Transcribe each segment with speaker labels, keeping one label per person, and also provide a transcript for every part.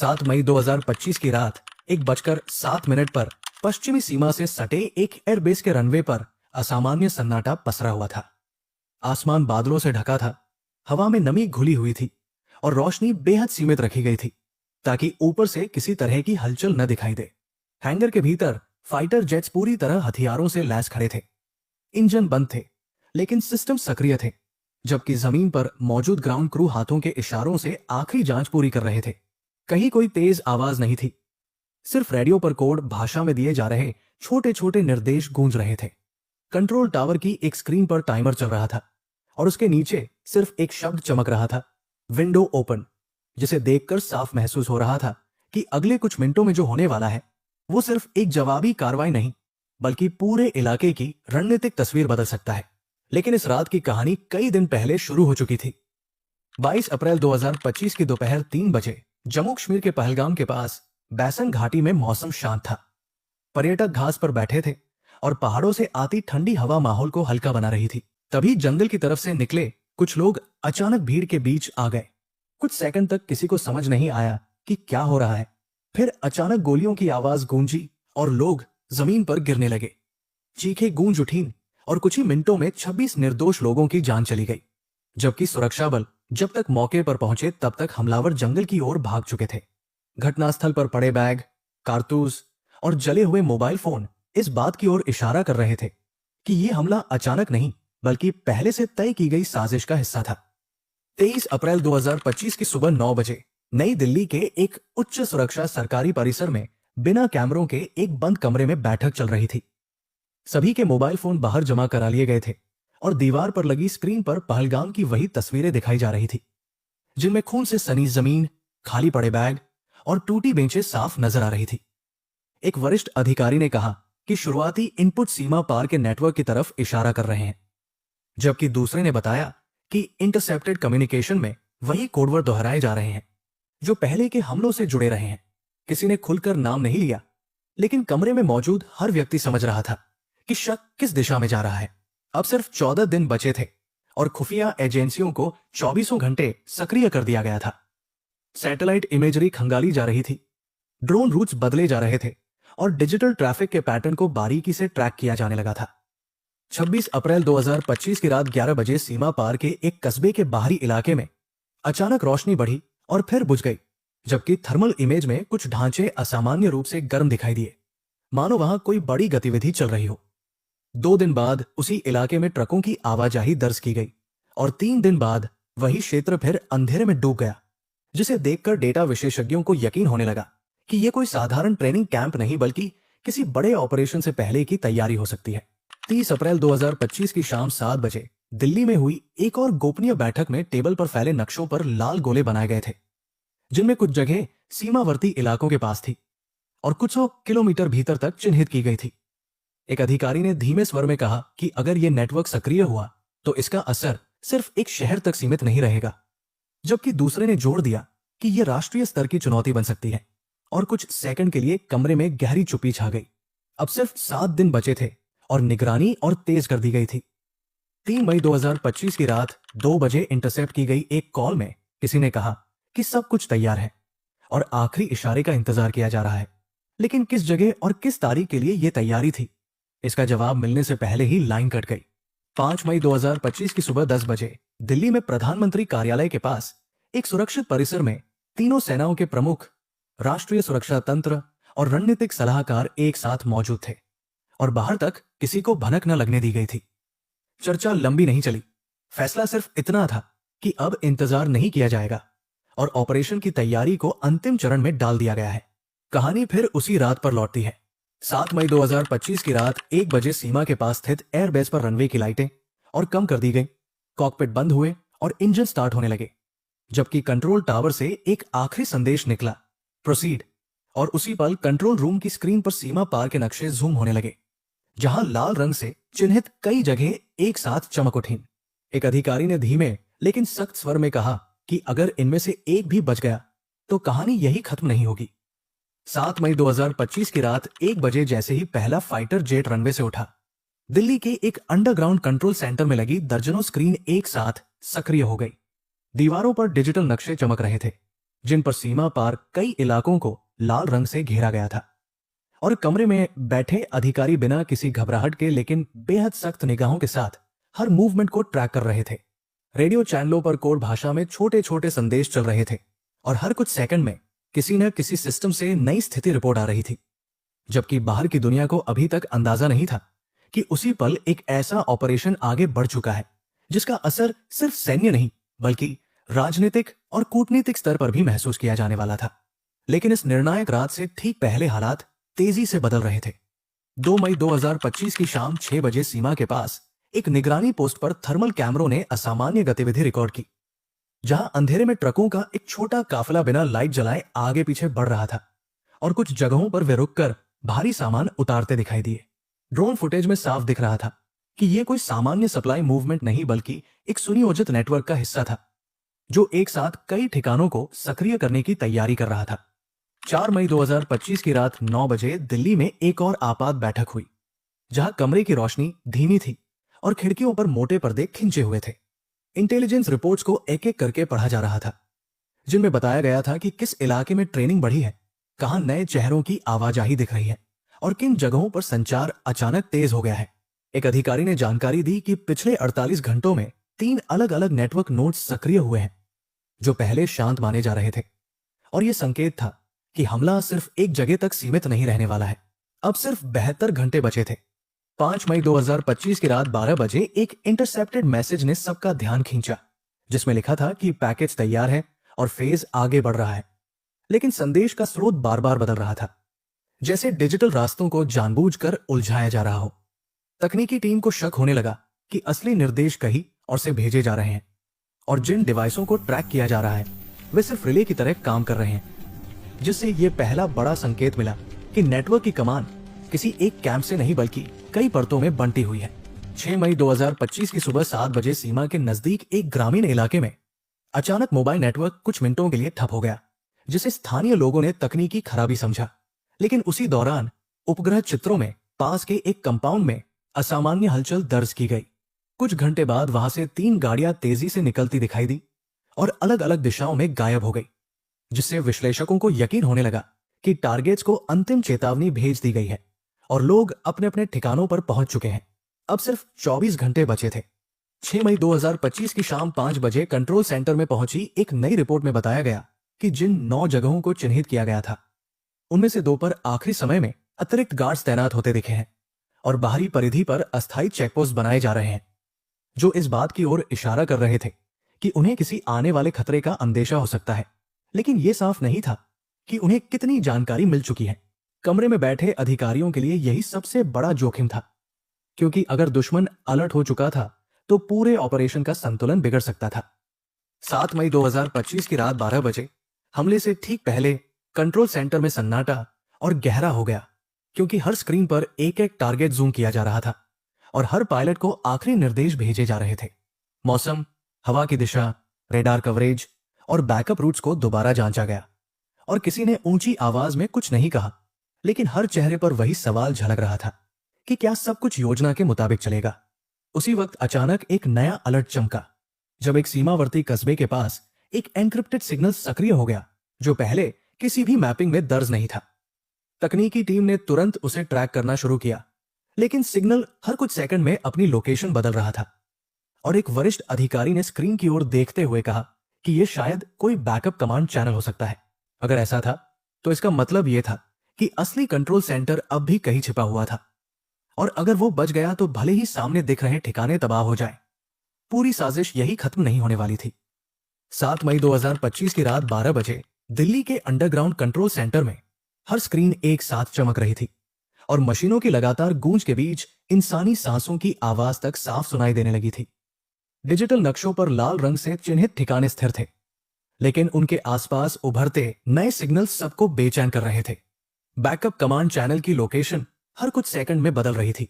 Speaker 1: 7 मई 2025 की रात 1:07 पर पश्चिमी सीमा से सटे एक एयरबेस के रनवे पर असामान्य सन्नाटा पसरा हुआ था। आसमान बादलों से ढका था, हवा में नमी घुली हुई थी और रोशनी बेहद सीमित रखी गई थी ताकि ऊपर से किसी तरह की हलचल न दिखाई दे। हैंगर के भीतर फाइटर जेट्स पूरी तरह हथियारों से लैस खड़े थे। इंजन बंद थे लेकिन सिस्टम सक्रिय थे, जबकि जमीन पर मौजूद ग्राउंड क्रू हाथों के इशारों से आखिरी जांच पूरी कर रहे थे। कहीं कोई तेज आवाज नहीं थी, सिर्फ रेडियो पर कोड भाषा में दिए जा रहे छोटे छोटे निर्देश गूंज रहे थे। कंट्रोल टावर की एक स्क्रीन पर टाइमर चल रहा था और उसके नीचे सिर्फ एक शब्द चमक रहा था, विंडो ओपन, जिसे देखकर साफ महसूस हो रहा था कि अगले कुछ मिनटों में जो होने वाला है वो सिर्फ एक जवाबी कार्रवाई नहीं बल्कि पूरे इलाके की रणनीतिक तस्वीर बदल सकता है। लेकिन इस रात की कहानी कई दिन पहले शुरू हो चुकी थी। 22 अप्रैल 2025 की दोपहर 3 बजे जम्मू कश्मीर के पहलगाम के पास बैसन घाटी में मौसम शांत था। पर्यटक घास पर बैठे थे और पहाड़ों से आती ठंडी हवा माहौल को हल्का बना रही थी। तभी जंगल की तरफ से निकले कुछ लोग अचानक भीड़ के बीच आ गए। कुछ सेकंड तक किसी को समझ नहीं आया कि क्या हो रहा है। फिर अचानक गोलियों की आवाज गूंजी और लोग जमीन पर गिरने लगे। चीखें गूंज उठी और कुछ ही मिनटों में 26 निर्दोष लोगों की जान चली गई, जबकि सुरक्षा बल जब तक मौके पर पहुंचे तब तक हमलावर जंगल की ओर भाग चुके थे। घटनास्थल पर पड़े बैग, कारतूस और जले हुए मोबाइल फोन इस बात की ओर इशारा कर रहे थे कि यह हमला अचानक नहीं बल्कि पहले से तय की गई साजिश का हिस्सा था। 23 अप्रैल 2025 की सुबह 9 बजे नई दिल्ली के एक उच्च सुरक्षा सरकारी परिसर में बिना कैमरों के एक बंद कमरे में बैठक चल रही थी। सभी के मोबाइल फोन बाहर जमा करा लिए गए थे और दीवार पर लगी स्क्रीन पर पहलगाम की वही तस्वीरें दिखाई जा रही थी, जिनमें खून से सनी जमीन, खाली पड़े बैग और टूटी बेंचें साफ नजर आ रही थी। एक वरिष्ठ अधिकारी ने कहा कि शुरुआती इनपुट सीमा पार के नेटवर्क की तरफ इशारा कर रहे हैं, जबकि दूसरे ने बताया कि इंटरसेप्टेड कम्युनिकेशन में वही कोडवर्ड दोहराए जा रहे हैं जो पहले के हमलों से जुड़े रहे हैं। किसी ने खुलकर नाम नहीं लिया, लेकिन कमरे में मौजूद हर व्यक्ति समझ रहा था कि शक किस दिशा में जा रहा है। अब सिर्फ 14 दिन बचे थे और खुफिया एजेंसियों को 24 घंटे सक्रिय कर दिया गया था। सैटेलाइट इमेजरी खंगाली जा रही थी, ड्रोन रूट्स बदले जा रहे थे और डिजिटल ट्रैफिक के पैटर्न को बारीकी से ट्रैक किया जाने लगा था। 26 अप्रैल 2025 की रात 11 बजे सीमा पार के एक कस्बे के बाहरी इलाके में अचानक रोशनी बढ़ी और फिर बुझ गई, जबकि थर्मल इमेज में कुछ ढांचे असामान्य रूप से गर्म दिखाई दिए, मानो वहां कोई बड़ी गतिविधि चल रही हो। 2 दिन बाद उसी इलाके में ट्रकों की आवाजाही दर्ज की गई और 3 दिन बाद वही क्षेत्र फिर अंधेरे में डूब गया, जिसे देखकर डेटा विशेषज्ञों को यकीन होने लगा कि यह कोई साधारण ट्रेनिंग कैंप नहीं बल्कि किसी बड़े ऑपरेशन से पहले की तैयारी हो सकती है। 30 अप्रैल 2025 की शाम 7 बजे दिल्ली में हुई एक और गोपनीय बैठक में टेबल पर फैले नक्शों पर लाल गोले बनाए गए थे, जिनमें कुछ जगह सीमावर्ती इलाकों के पास थी और कुछ 100 किलोमीटर भीतर तक चिन्हित की गई थी। एक अधिकारी ने धीमे स्वर में कहा कि अगर यह नेटवर्क सक्रिय हुआ तो इसका असर सिर्फ एक शहर तक सीमित नहीं रहेगा, जबकि दूसरे ने जोर दिया कि यह राष्ट्रीय स्तर की चुनौती बन सकती है। और कुछ सेकंड के लिए कमरे में गहरी चुप्पी छा गई। अब सिर्फ 7 दिन बचे थे और निगरानी और तेज कर दी गई थी। 3 मई 2025 की रात 2 बजे इंटरसेप्ट की गई एक कॉल में किसी ने कहा कि सब कुछ तैयार है और आखिरी इशारे का इंतजार किया जा रहा है, लेकिन किस जगह और किस तारीख के लिए यह तैयारी थी, इसका जवाब मिलने से पहले ही लाइन कट गई। 5 मई 2025 की सुबह 10 बजे दिल्ली में प्रधानमंत्री कार्यालय के पास एक सुरक्षित परिसर में तीनों सेनाओं के प्रमुख, राष्ट्रीय सुरक्षा तंत्र और रणनीतिक सलाहकार एक साथ मौजूद थे और बाहर तक किसी को भनक न लगने दी गई थी। चर्चा लंबी नहीं चली। फैसला सिर्फ इतना था कि अब इंतजार नहीं किया जाएगा और ऑपरेशन की तैयारी को अंतिम चरण में डाल दिया गया है। कहानी फिर उसी रात पर लौटती है। 7 मई 2025 की रात 1 बजे सीमा के पास स्थित एयरबेस पर रनवे की लाइटें और कम कर दी गई, कॉकपिट बंद हुए और इंजन स्टार्ट होने लगे, जबकि कंट्रोल टावर से एक आखिरी संदेश निकला, प्रोसीड। और उसी पल कंट्रोल रूम की स्क्रीन पर सीमा पार के नक्शे जूम होने लगे, जहां लाल रंग से चिन्हित कई जगह एक साथ चमक उठी। एक अधिकारी ने धीमे लेकिन सख्त स्वर में कहा कि अगर इनमें से एक भी बच गया तो कहानी यही खत्म नहीं होगी। 7 मई 2025 की रात 1 बजे जैसे ही पहला फाइटर जेट रनवे से उठा, दिल्ली के एक अंडरग्राउंड कंट्रोल सेंटर में लगी दर्जनों स्क्रीन एक साथ सक्रिय हो गई। दीवारों पर डिजिटल नक्शे चमक रहे थे, जिन पर सीमा पार कई इलाकों को लाल रंग से घेरा गया था। और कमरे में बैठे अधिकारी बिना किसी घबराहट के लेकिन बेहद सख्त निगाहों के साथ हर मूवमेंट को ट्रैक कर रहे थे। रेडियो चैनलों पर कोड भाषा में छोटे छोटे संदेश चल रहे थे और हर कुछ सेकंड में किसी न किसी सिस्टम से नई स्थिति रिपोर्ट आ रही थी। जबकि बाहर की दुनिया को अभी तक अंदाजा नहीं था कि उसी पल एक ऐसा ऑपरेशन आगे बढ़ चुका है जिसका असर सिर्फ सैन्य नहीं बल्कि राजनीतिक और कूटनीतिक स्तर पर भी महसूस किया जाने वाला था। लेकिन इस निर्णायक रात से ठीक पहले हालात तेजी से बदल रहे थे। 2 मई 2025 की शाम 6 बजे सीमा के पास एक निगरानी पोस्ट पर थर्मल कैमरों ने असामान्य गतिविधि रिकॉर्ड की, जहां अंधेरे में ट्रकों का एक छोटा काफिला बिना लाइट जलाए आगे पीछे बढ़ रहा था और कुछ जगहों पर वे रुककर भारी सामान उतारते दिखाई दिए। ड्रोन फुटेज में साफ दिख रहा था कि यह कोई सामान्य सप्लाई मूवमेंट नहीं बल्कि एक सुनियोजित नेटवर्क का हिस्सा था जो एक साथ कई ठिकानों को सक्रिय करने की तैयारी कर रहा था। 4 मई 2025 की रात 9 बजे दिल्ली में एक और आपात बैठक हुई, जहां कमरे की रोशनी धीमी थी और खिड़कियों पर मोटे पर्दे खिंचे हुए थे। इंटेलिजेंस रिपोर्ट्स को एक एक करके पढ़ा जा रहा था, जिनमें बताया गया था कि किस इलाके में ट्रेनिंग बढ़ी है, कहां नए चेहरों की आवाजाही दिख रही है और किन जगहों पर संचार अचानक तेज हो गया है। एक अधिकारी ने जानकारी दी कि पिछले 48 घंटों में 3 अलग अलग नेटवर्क नोड्स सक्रिय हुए हैं जो पहले शांत माने जा रहे थे, और यह संकेत था कि हमला सिर्फ एक जगह तक सीमित नहीं रहने वाला है। अब सिर्फ 72 घंटे बचे थे। 5 मई 2025 की रात 12 बजे एक इंटरसेप्टेड मैसेज ने सबका ध्यान खींचा, जिसमें लिखा था कि पैकेज तैयार है और फेज आगे बढ़ रहा है। लेकिन संदेश का स्रोत बार बार बदल रहा था, जैसे डिजिटल रास्तों को जानबूझकर उलझाया जा रहा हो। तकनीकी टीम को शक होने लगा कि असली निर्देश कहीं और से भेजे जा रहे हैं और जिन डिवाइसों को ट्रैक किया जा रहा है वे सिर्फ रिले की तरह काम कर रहे हैं, जिससे यह पहला बड़ा संकेत मिला कि नेटवर्क की कमान किसी एक कैंप से नहीं बल्कि कई परतों में बंटी हुई है। 6 मई 2025 की सुबह 7 बजे सीमा के नजदीक एक ग्रामीण इलाके में अचानक मोबाइल नेटवर्क कुछ मिनटों के लिए ठप हो गया, जिसे स्थानीय लोगों ने तकनीकी खराबी समझा। लेकिन उसी दौरान उपग्रह चित्रों में पास के एक कंपाउंड में असामान्य हलचल दर्ज की गई। कुछ घंटे बाद वहां से 3 गाड़ियां तेजी से निकलती दिखाई दी और अलग अलग दिशाओं में गायब हो गई, जिससे विश्लेषकों को यकीन होने लगा कि टारगेट्स को अंतिम चेतावनी भेज दी गई है और लोग अपने अपने ठिकानों पर पहुंच चुके हैं। अब सिर्फ 24 घंटे बचे थे। 6 मई 2025 की शाम 5 बजे कंट्रोल सेंटर में पहुंची एक नई रिपोर्ट में बताया गया कि जिन 9 जगहों को चिन्हित किया गया था उनमें से 2 पर आखिरी समय में अतिरिक्त गार्ड्स तैनात होते दिखे हैं और बाहरी परिधि पर अस्थायी चेकपोस्ट बनाए जा रहे हैं, जो इस बात की ओर इशारा कर रहे थे कि उन्हें किसी आने वाले खतरे का अंदेशा हो सकता है। लेकिन यह साफ नहीं था कि उन्हें कितनी जानकारी मिल चुकी है। कमरे में बैठे अधिकारियों के लिए यही सबसे बड़ा जोखिम था, क्योंकि अगर दुश्मन अलर्ट हो चुका था तो पूरे ऑपरेशन का संतुलन बिगड़ सकता था। 7 मई 2025 की रात 12 बजे हमले से ठीक पहले कंट्रोल सेंटर में सन्नाटा और गहरा हो गया, क्योंकि हर स्क्रीन पर एक एक टारगेट जूम किया जा रहा था और हर पायलट को आखिरी निर्देश भेजे जा रहे थे। मौसम, हवा की दिशा, रेडार कवरेज और बैकअप रूट्स को दोबारा जांचा गया और किसी ने ऊंची आवाज में कुछ नहीं कहा, लेकिन हर चेहरे पर वही सवाल झलक रहा था कि क्या सब कुछ योजना के मुताबिक चलेगा। उसी वक्त अचानक एक नया अलर्ट चमका, जब एक सीमावर्ती कस्बे के पास एक एन्क्रिप्टेड सिग्नल सक्रिय हो गया जो पहले किसी भी मैपिंग में दर्ज नहीं था। तकनीकी टीम ने तुरंत उसे ट्रैक करना शुरू किया, लेकिन सिग्नल हर कुछ सेकंड में अपनी लोकेशन बदल रहा था और एक वरिष्ठ अधिकारी ने स्क्रीन की ओर देखते हुए कहा कि यह शायद कोई बैकअप कमांड चैनल हो सकता है। अगर ऐसा था तो इसका मतलब यह था कि असली कंट्रोल सेंटर अब भी कहीं छिपा हुआ था, और अगर वो बच गया तो भले ही सामने दिख रहे ठिकाने तबाह हो जाए, पूरी साजिश यही खत्म नहीं होने वाली थी। 7 मई 2025 की रात 12 बजे दिल्ली के अंडरग्राउंड कंट्रोल सेंटर में हर स्क्रीन एक साथ चमक रही थी और मशीनों की लगातार गूंज के बीच इंसानी सांसों की आवाज तक साफ सुनाई देने लगी थी। डिजिटल नक्शों पर लाल रंग से चिन्हित ठिकाने स्थिर थे, लेकिन उनके आसपास उभरते नए सिग्नल सबको बेचैन कर रहे थे। बैकअप कमांड चैनल की लोकेशन हर कुछ सेकंड में बदल रही थी,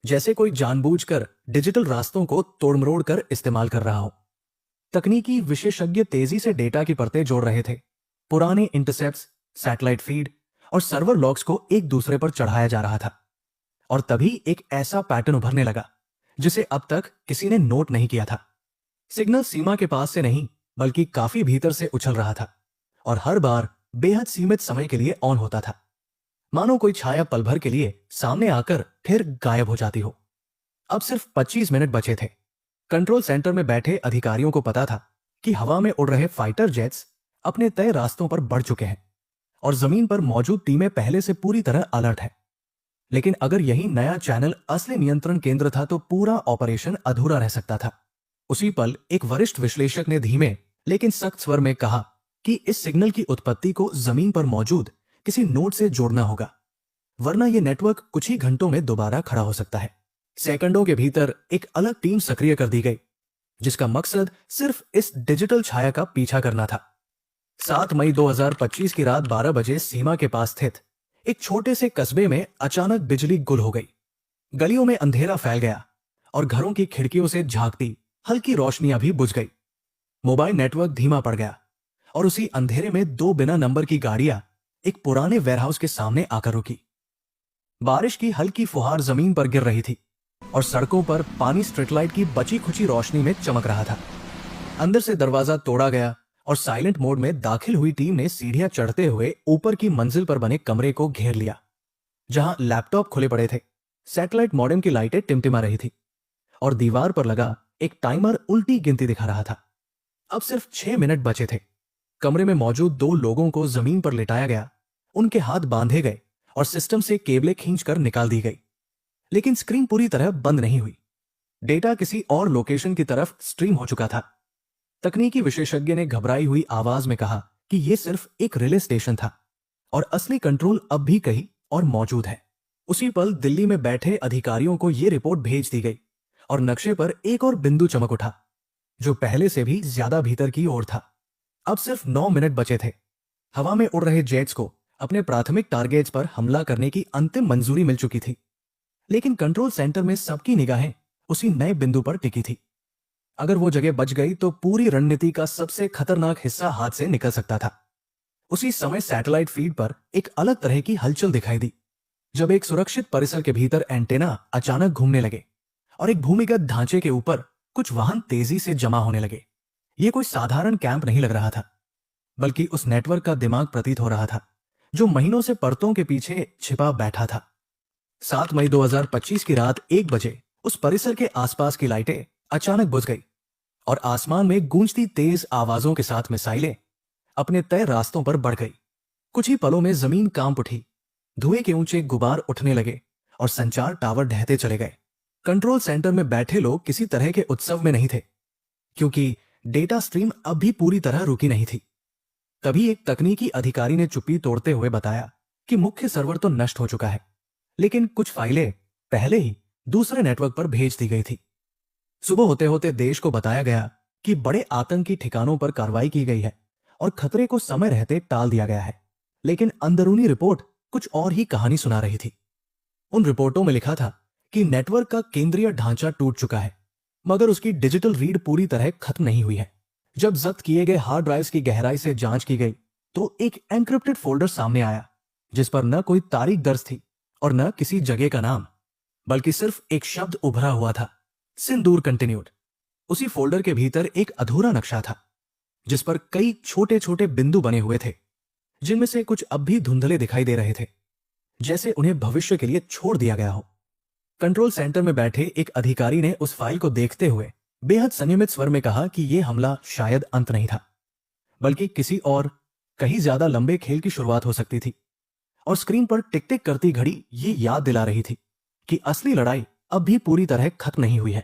Speaker 1: जैसे कोई जानबूझकर डिजिटल रास्तों को तोड़मरोड़ कर इस्तेमाल कर रहा हो। तकनीकी विशेषज्ञ तेजी से डेटा की परतें जोड़ रहे थे। पुराने इंटरसेप्ट्स, सैटेलाइट फीड और सर्वर लॉग्स को एक दूसरे पर चढ़ाया जा रहा था, और तभी एक ऐसा पैटर्न उभरने लगा जिसे अब तक किसी ने नोट नहीं किया था। सिग्नल सीमा के पास से नहीं बल्कि काफी भीतर से उछल रहा था और हर बार बेहद सीमित समय के लिए ऑन होता था, मानो कोई छाया पल भर के लिए सामने आकर फिर गायब हो जाती हो। अब सिर्फ 25 मिनट बचे थे। कंट्रोल सेंटर में बैठे अधिकारियों को पता था कि हवा में उड़ रहे फाइटर जेट्स अपने तय रास्तों पर बढ़ चुके हैं और जमीन पर मौजूद टीमें पहले से पूरी तरह अलर्ट है। लेकिन अगर यही नया चैनल असली नियंत्रण केंद्र था तो पूरा ऑपरेशन अधूरा रह सकता था। उसी पल एक वरिष्ठ विश्लेषक ने धीमे लेकिन सख्त स्वर में कहा कि इस सिग्नल की उत्पत्ति को जमीन पर मौजूद किसी नोड से जोड़ना होगा, वरना यह नेटवर्क कुछ ही घंटों में दोबारा खड़ा हो सकता है। सेकंडों के भीतर एक अलग टीम सक्रिय कर दी गई, जिसका मकसद सिर्फ इस डिजिटल छाया का पीछा करना था। 7 मई 2025 की रात 12 बजे सीमा के पास स्थित एक छोटे से कस्बे में अचानक बिजली गुल हो गई। गलियों में अंधेरा फैल गया और घरों की खिड़कियों से झांकती हल्की रोशनियां भी बुझ गई। मोबाइल नेटवर्क धीमा पड़ गया और उसी अंधेरे में 2 बिना नंबर की गाड़ियां एक पुराने वेयरहाउस के सामने आकर रुकी। बारिश की हल्की फुहार जमीन पर गिर रही थी और सड़कों पर पानी स्ट्रीट लाइट की बची खुची रोशनी में चमक रहा था। अंदर से दरवाजा तोड़ा गया और साइलेंट मोड में दाखिल हुई टीम ने सीढ़ियां चढ़ते हुए ऊपर की मंजिल पर बने कमरे को घेर लिया, जहां लैपटॉप खुले पड़े थे, सैटेलाइट मॉडेम की लाइटें टिमटिमा रही थी और दीवार पर लगा एक टाइमर उल्टी गिनती दिखा रहा था। अब सिर्फ 6 मिनट बचे थे। कमरे में मौजूद 2 लोगों को जमीन पर लिटाया गया, उनके हाथ बांधे गए और सिस्टम से केबलें खींचकर निकाल दी गई। लेकिन स्क्रीन पूरी तरह बंद नहीं हुई। डेटा किसी और लोकेशन की तरफ स्ट्रीम हो चुका था। तकनीकी विशेषज्ञ ने घबराई हुई आवाज में कहा कि यह सिर्फ एक रिले स्टेशन था और असली कंट्रोल अब भी कहीं और मौजूद है। उसी पल दिल्ली में बैठे अधिकारियों को यह रिपोर्ट भेज दी गई और नक्शे पर एक और बिंदु चमक उठा, जो पहले से भी ज्यादा भीतर की ओर था। अब सिर्फ 9 मिनट बचे थे। हवा में उड़ रहे जेट्स को अपने प्राथमिक टारगेट्स पर हमला करने की अंतिम मंजूरी मिल चुकी थी, लेकिन कंट्रोल सेंटर में सबकी निगाहें उसी नए बिंदु पर टिकी थी। अगर वो जगह बच गई तो पूरी रणनीति का सबसे खतरनाक हिस्सा हाथ से निकल सकता था। उसी समय सैटेलाइट फीड पर एक अलग तरह की हलचल दिखाई दी, जब एक सुरक्षित परिसर के भीतर एंटेना अचानक घूमने लगे और एक भूमिगत ढांचे के ऊपर कुछ वाहन तेजी से जमा होने लगे। यह कोई साधारण कैंप नहीं लग रहा था, बल्कि उस नेटवर्क का दिमाग प्रतीत हो रहा था जो महीनों से परतों के पीछे छिपा बैठा था। 7 मई 2025 की रात 1 बजे उस परिसर के आसपास की लाइटें अचानक बुझ गई और आसमान में गूंजती तेज आवाजों के साथ मिसाइलें अपने तय रास्तों पर बढ़ गई। कुछ ही पलों में जमीन कांप उठी, धुएं के ऊंचे गुबार उठने लगे और संचार टावर ढहते चले गए। कंट्रोल सेंटर में बैठे लोग किसी तरह के उत्सव में नहीं थे, क्योंकि डेटा स्ट्रीम अब भी पूरी तरह रुकी नहीं थी। तभी एक तकनीकी अधिकारी ने चुप्पी तोड़ते हुए बताया कि मुख्य सर्वर तो नष्ट हो चुका है, लेकिन कुछ फाइलें पहले ही दूसरे नेटवर्क पर भेज दी गई थी। सुबह होते होते देश को बताया गया कि बड़े आतंकी ठिकानों पर कार्रवाई की गई है और खतरे को समय रहते टाल दिया गया है। लेकिन अंदरूनी रिपोर्ट कुछ और ही कहानी सुना रही थी। उन रिपोर्टों में लिखा था कि नेटवर्क का केंद्रीय ढांचा टूट चुका है, मगर उसकी डिजिटल रीड पूरी तरह खत्म नहीं हुई है। जब जब्त किए गए हार्ड ड्राइव्स की गहराई से जांच की गई तो एक एन्क्रिप्टेड फोल्डर सामने आया, जिस पर न कोई तारीख दर्ज थी और न किसी जगह का नाम, बल्कि सिर्फ एक शब्द उभरा हुआ था, सिंदूर कंटिन्यूड। उसी फोल्डर के भीतर एक अधूरा नक्शा था, जिस पर कई छोटे छोटे बिंदु बने हुए थे, जिनमें से कुछ अब भी धुंधले दिखाई दे रहे थे, जैसे उन्हें भविष्य के लिए छोड़ दिया गया हो। कंट्रोल सेंटर में बैठे एक अधिकारी ने उस फाइल को देखते हुए बेहद संयमित स्वर में कहा कि यह हमला शायद अंत नहीं था, बल्कि किसी और कहीं ज्यादा लंबे खेल की शुरुआत हो सकती थी। और स्क्रीन पर टिक टिक करती घड़ी ये याद दिला रही थी कि असली लड़ाई अब भी पूरी तरह खत्म नहीं हुई है।